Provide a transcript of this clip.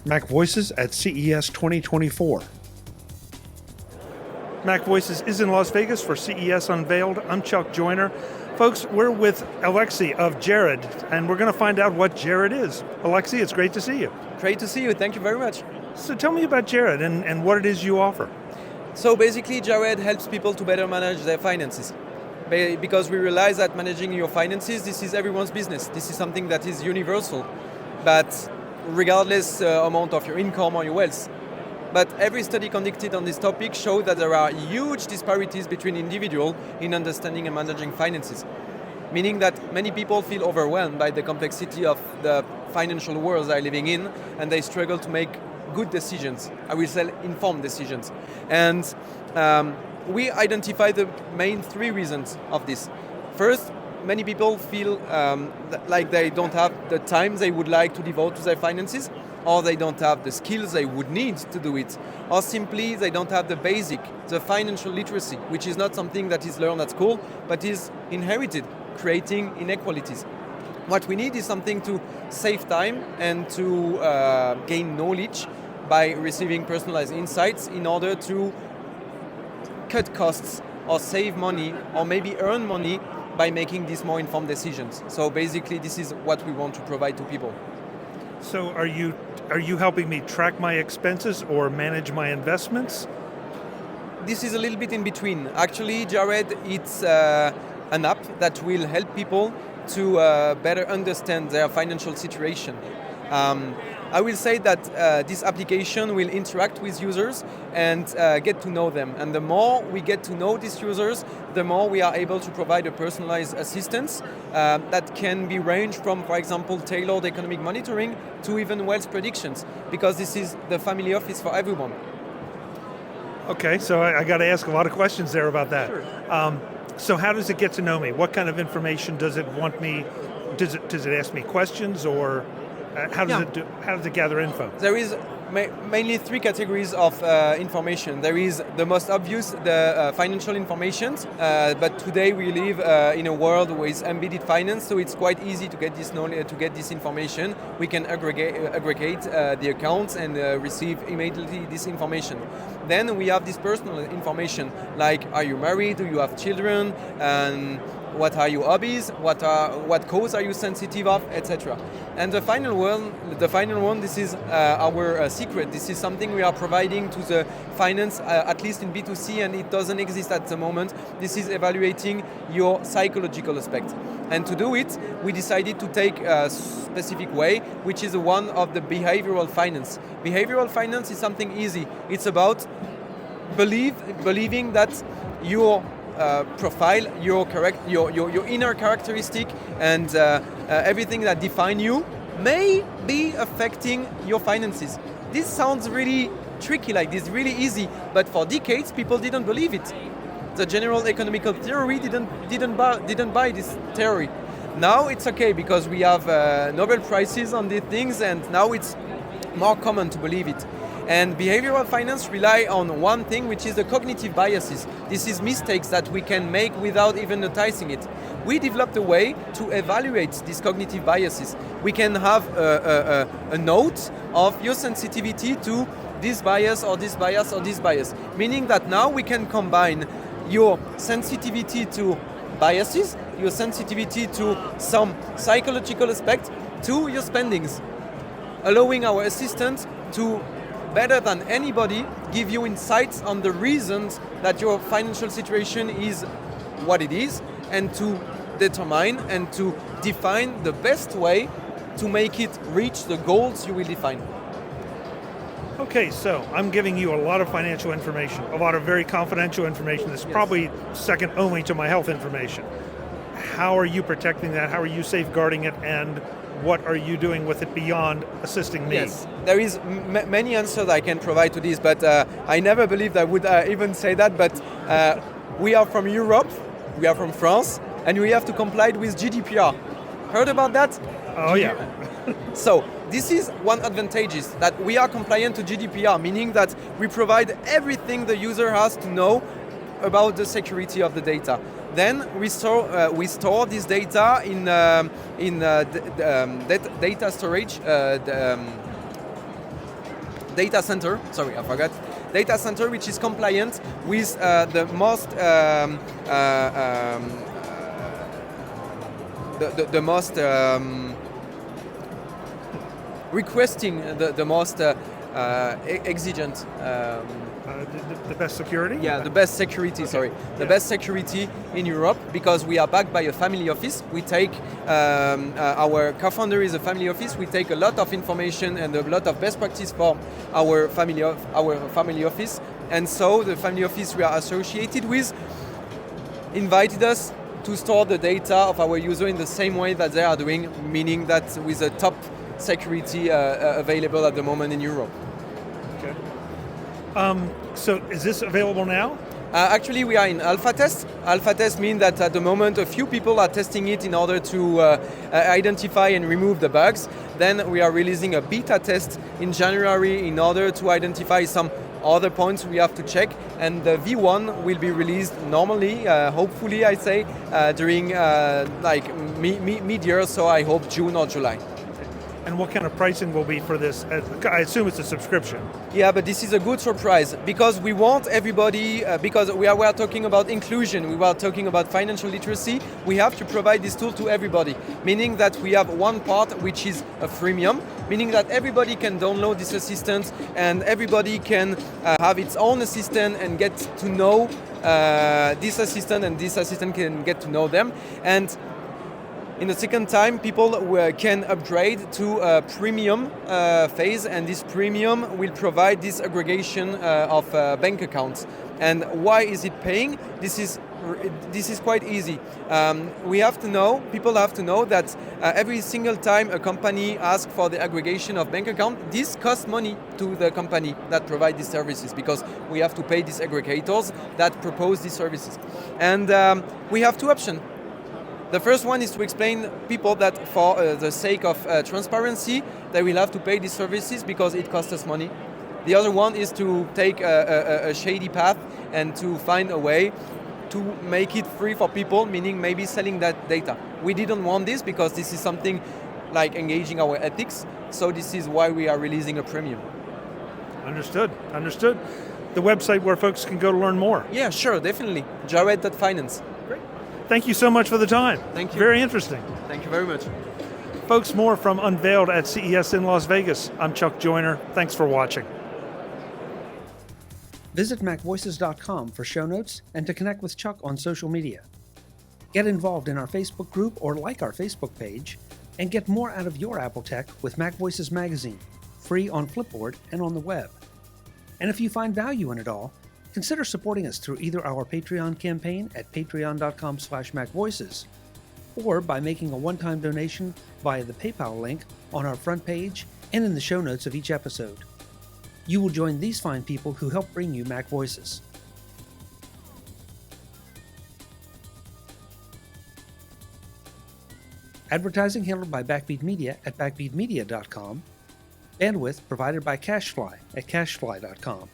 MacVoices at CES 2024. MacVoices is in Las Vegas for CES Unveiled. I'm Chuck Joyner. Folks, we're with Alexi of Jared, and we're going to find out what Jared is. Alexi, it's great to see you. Great to see you, thank you very much. So tell me about Jared and what it is you offer. So basically, Jared helps people to better manage their finances. Because we realize that managing your finances, this is everyone's business. This is something that is universal, but regardless amount of your income or your wealth. But every study conducted on this topic showed that there are huge disparities between individuals in understanding and managing finances. Meaning that many people feel overwhelmed by the complexity of the financial world they're living in, and they struggle to make good decisions. I will say informed decisions. And we identify the main three reasons of this. First, many people feel like they don't have the time they would like to devote to their finances, or they don't have the skills they would need to do it, or simply they don't have the financial literacy, which is not something that is learned at school, but is inherited, creating inequalities. What we need is something to save time and to gain knowledge by receiving personalized insights in order to cut costs or save money or maybe earn money by making these more informed decisions. So basically this is what we want to provide to people. So are you helping me track my expenses or manage my investments? This is a little bit in between. Actually, Jared, it's an app that will help people to better understand their financial situation. I will say that this application will interact with users and get to know them. And the more we get to know these users, the more we are able to provide a personalized assistance that can be ranged from, for example, tailored economic monitoring to even wealth predictions, because this is the family office for everyone. Okay, so I got to ask a lot of questions there about that. Sure. So how does it get to know me? What kind of information does it want me? Does it ask me questions, or how does it gather info? There is mainly three categories of information. There is the most obvious, the financial information, but today we live in a world with embedded finance, so it's quite easy to get this knowledge, to get this information. We can aggregate the accounts and receive immediately this information. Then we have this personal information, like are you married, do you have children, and what are your hobbies, what cause are you sensitive of, etc. And the final one, this is our secret. This is something we are providing to the finance, at least in B2C, and it doesn't exist at the moment. This is evaluating your psychological aspect. And to do it, we decided to take a specific way, which is one of the behavioral finance. Behavioral finance is something easy. It's about believing that your profile, your inner characteristic, and everything that define you may be affecting your finances. This sounds really tricky, like this, really easy, but for decades people didn't believe it. The general economical theory didn't buy this theory. Now it's okay because we have Nobel Prizes on these things, and now it's more common to believe it. And behavioral finance rely on one thing, which is the cognitive biases. This is mistakes that we can make without even noticing it. We developed a way to evaluate these cognitive biases. We can have a note of your sensitivity to this bias or this bias or this bias, meaning that now we can combine your sensitivity to biases, your sensitivity to some psychological aspect, to your spendings, allowing our assistant to better than anybody give you insights on the reasons that your financial situation is what it is, and to determine and to define the best way to make it reach the goals you will define. Okay, so I'm giving you a lot of financial information, a lot of very confidential information that's probably second only to my health information. How are you protecting that? How are you safeguarding it? And what are you doing with it beyond assisting me? Yes, there is many answers I can provide to this, but I never believed I would even say that, but we are from Europe, we are from France, and we have to comply with GDPR. Heard about that? Oh yeah. So this is one advantage, is that we are compliant to GDPR, meaning that we provide everything the user has to know about the security of the data. Then we store this data in data storage. data center. Sorry, I forgot. Data center which is compliant with the most the most requesting the most exigent. The best security? Yeah, the best security, sorry. The best security in Europe, because we are backed by a family office. We take, our co-founder is a family office. We take a lot of information and a lot of best practice from our family office. And so the family office we are associated with invited us to store the data of our user in the same way that they are doing, meaning that with a top security available at the moment in Europe. Okay. So is this available now? Actually, we are in alpha test. Alpha test means that at the moment a few people are testing it in order to identify and remove the bugs. Then we are releasing a beta test in January in order to identify some other points we have to check. And the V1 will be released normally, hopefully I say, during like mid-year, so I hope June or July. And what kind of pricing will be for this? I assume it's a subscription. Yeah, but this is a good surprise because we want everybody, because we are talking about inclusion, we are talking about financial literacy, we have to provide this tool to everybody, meaning that we have one part which is a freemium, meaning that everybody can download this assistant and everybody can have its own assistant and get to know this assistant, and this assistant can get to know them. And in the second time, people can upgrade to a premium phase, and this premium will provide this aggregation of bank accounts. And why is it paying? This is quite easy. We have to know, people have to know that every single time a company asks for the aggregation of bank account, this costs money to the company that provide these services, because we have to pay these aggregators that propose these services. And we have two options. The first one is to explain people that for the sake of transparency, they will have to pay these services because it costs us money. The other one is to take a shady path and to find a way to make it free for people, meaning maybe selling that data. We didn't want this because this is something like engaging our ethics, so this is why we are releasing a premium. Understood. The website where folks can go to learn more. Yeah, sure, definitely. Jared.finance. Thank you so much for the time. Thank you. Very interesting. Thank you very much. Folks, more from Unveiled at CES in Las Vegas. I'm Chuck Joyner. Thanks for watching. Visit MacVoices.com for show notes and to connect with Chuck on social media. Get involved in our Facebook group or like our Facebook page, and get more out of your Apple tech with MacVoices magazine, free on Flipboard and on the web. And if you find value in it all, consider supporting us through either our Patreon campaign at patreon.com/MacVoices, or by making a one-time donation via the PayPal link on our front page and in the show notes of each episode. You will join these fine people who help bring you MacVoices. Advertising handled by Backbeat Media at backbeatmedia.com. Bandwidth provided by CashFly at cashfly.com.